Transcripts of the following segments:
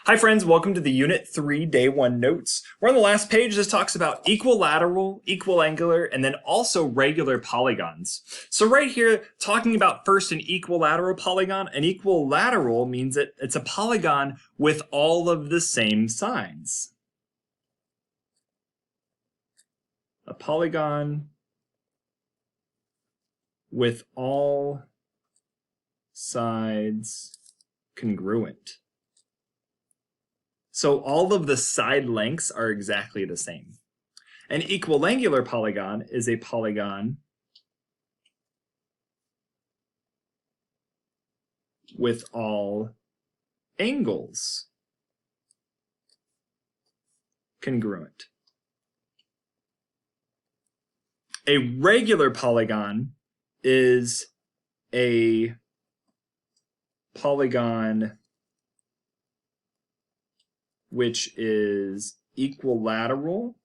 Hi friends, welcome to the Unit 3 Day 1 notes. We're on the last page. This talks about equilateral, equiangular, and then also regular polygons. So right here, talking about first an equilateral polygon. An equilateral means that it's a polygon with all of the same sides. A polygon with all sides congruent. So all of the side lengths are exactly the same. An equiangular polygon is a polygon with all angles congruent. A regular polygon is a polygon which is equilateral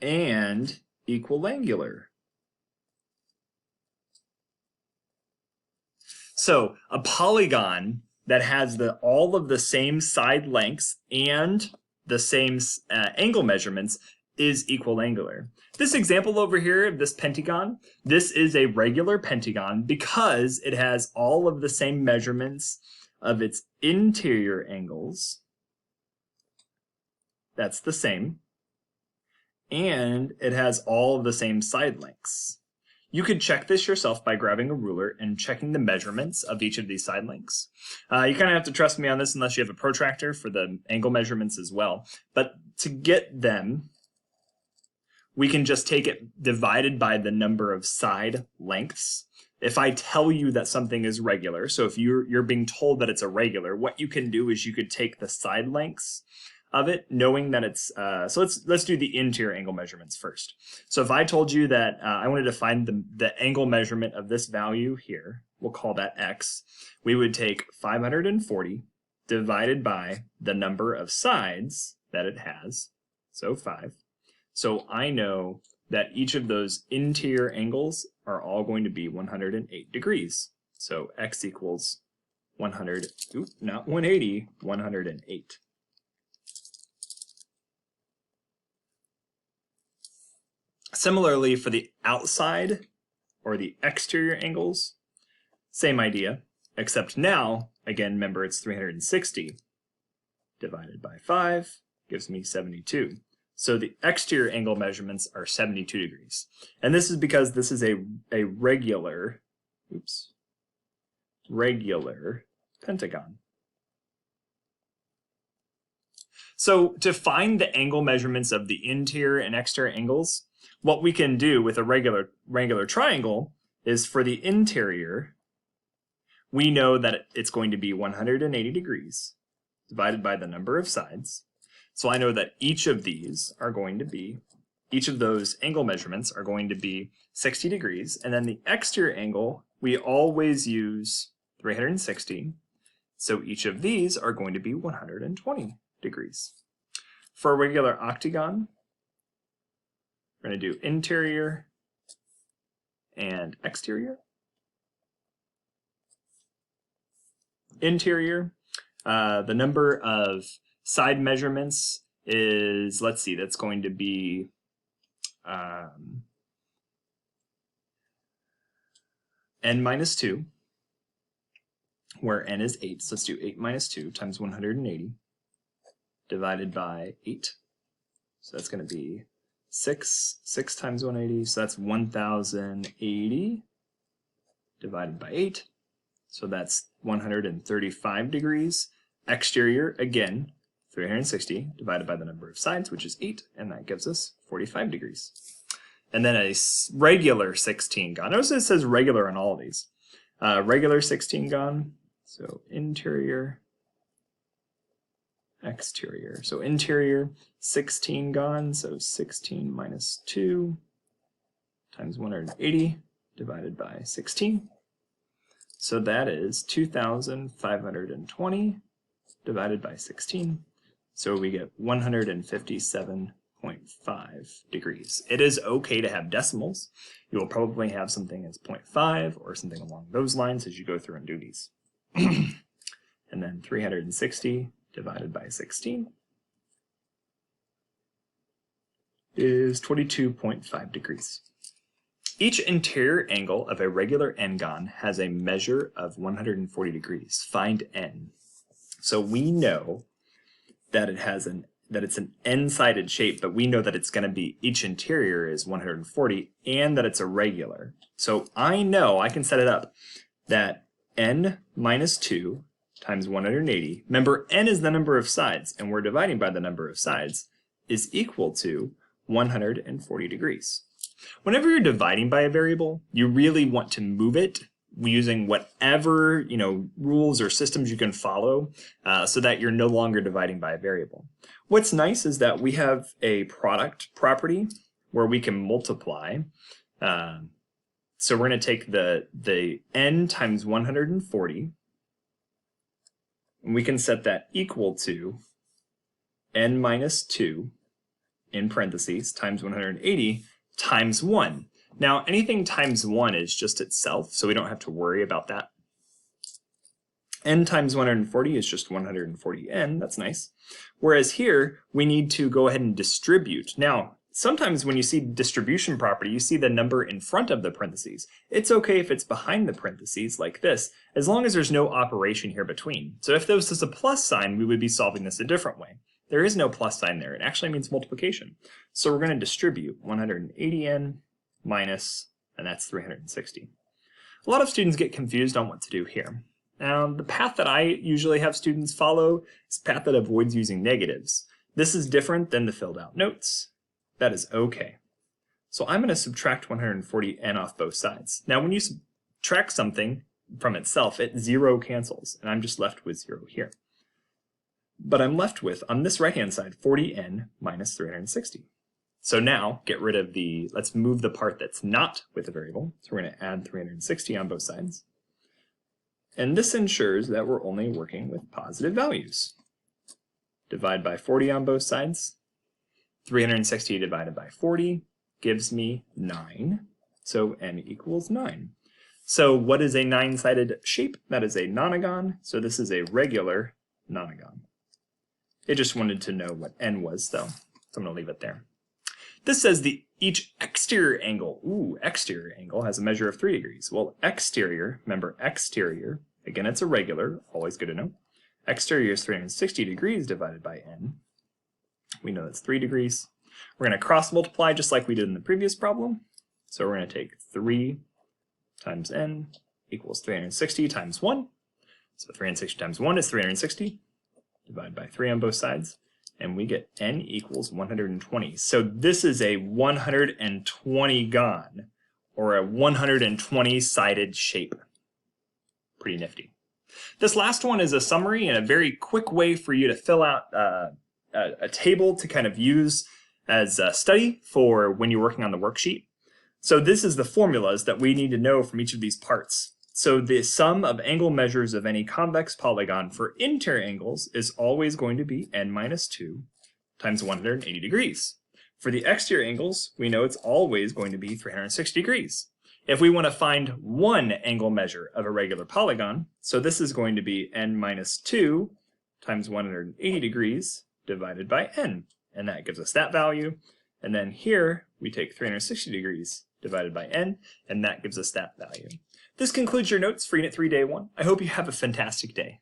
and equiangular. So a polygon that has all of the same side lengths and the same angle measurements is equiangular. This example over here of this pentagon, this is a regular pentagon because it has all of the same measurements of its interior angles. That's the same. And it has all of the same side lengths. You could check this yourself by grabbing a ruler and checking the measurements of each of these side lengths. You kind of have to trust me on this unless you have a protractor for the angle measurements as well. But to get them, we can just take it divided by the number of side lengths. If I tell you that something is regular, so if you're being told that it's a regular, what you can do is you could take the side lengths of it, knowing that it's, so let's do the interior angle measurements first. So if I told you that I wanted to find the angle measurement of this value here, we'll call that x, we would take 540 divided by the number of sides that it has, so 5. So I know that each of those interior angles are all going to be 108 degrees. So x equals 100, not 180, 108. Similarly, for the outside or the exterior angles, same idea, except now, again, remember it's 360 divided by 5 gives me 72. So the exterior angle measurements are 72 degrees. And this is because this is a regular pentagon. So to find the angle measurements of the interior and exterior angles, what we can do with a regular triangle is for the interior, we know that it's going to be 180 degrees divided by the number of sides. So I know that each of those angle measurements are going to be 60 degrees. And then the exterior angle, we always use 360. So each of these are going to be 120 degrees. For a regular octagon, we're going to do interior and exterior. Interior, the number of side measurements is, let's see, that's going to be n minus 2, where n is 8. So let's do 8 minus 2 times 180 divided by 8. So that's going to be 6 times 180, so that's 1080 divided by 8. So that's 135 degrees. Exterior, again, 360 divided by the number of sides, which is 8, and that gives us 45 degrees. And then a regular 16-gon. Notice it says regular on all of these. Regular 16-gon, so interior, exterior. So interior, 16-gon, so 16 minus 2 times 180 divided by 16. So that is 2,520 divided by 16. So we get 157.5 degrees. It is okay to have decimals. You will probably have something as 0.5 or something along those lines as you go through and do these. And then 360 divided by 16 is 22.5 degrees. Each interior angle of a regular N-Gon has a measure of 140 degrees. Find N. So we know that it's an N-sided shape, but we know that it's going to be, each interior is 140, and that it's a regular. So I know I can set it up that N minus 2 times 180, remember N is the number of sides, and we're dividing by the number of sides, is equal to 140 degrees. Whenever you're dividing by a variable, you really want to move it using whatever rules or systems you can follow so that you're no longer dividing by a variable. What's nice is that we have a product property where we can multiply. So we're going to take the n times 140, and we can set that equal to n minus 2 in parentheses times 180 times 1. Now, anything times 1 is just itself, so we don't have to worry about that. N times 140 is just 140n, that's nice. Whereas here, we need to go ahead and distribute. Now, sometimes when you see distribution property, you see the number in front of the parentheses. It's okay if it's behind the parentheses like this, as long as there's no operation here between. So if there was a plus sign, we would be solving this a different way. There is no plus sign there. It actually means multiplication. So we're going to distribute 180n minus, and that's 360. A lot of students get confused on what to do here. Now, the path that I usually have students follow is a path that avoids using negatives. This is different than the filled out notes. That is okay. So I'm going to subtract 140n off both sides. Now, when you subtract something from itself, it zero cancels, and I'm just left with 0 here. But I'm left with, on this right-hand side, 40n minus 360. So now, get rid of let's move the part that's not with the variable. So we're going to add 360 on both sides. And this ensures that we're only working with positive values. Divide by 40 on both sides. 360 divided by 40 gives me 9. So n equals 9. So what is a 9-sided shape? That is a nonagon. So this is a regular nonagon. It just wanted to know what n was, though. So I'm going to leave it there. This says each exterior angle, exterior angle has a measure of 3 degrees. Well, exterior, remember exterior, again it's a regular, always good to know. Exterior is 360 degrees divided by n. We know that's 3 degrees. We're going to cross multiply just like we did in the previous problem. So we're going to take 3 times n equals 360 times 1. So 360 times 1 is 360. Divide by 3 on both sides. And we get n equals 120. So this is a 120-gon, or a 120-sided shape. Pretty nifty. This last one is a summary and a very quick way for you to fill out a table to kind of use as a study for when you're working on the worksheet. So this is the formulas that we need to know from each of these parts. So the sum of angle measures of any convex polygon for interior angles is always going to be n minus 2 times 180 degrees. For the exterior angles, we know it's always going to be 360 degrees. If we want to find one angle measure of a regular polygon, so this is going to be n minus 2 times 180 degrees divided by n. And that gives us that value. And then here, we take 360 degrees divided by n, and that gives us that value. This concludes your notes for Unit 3, Day 1. I hope you have a fantastic day.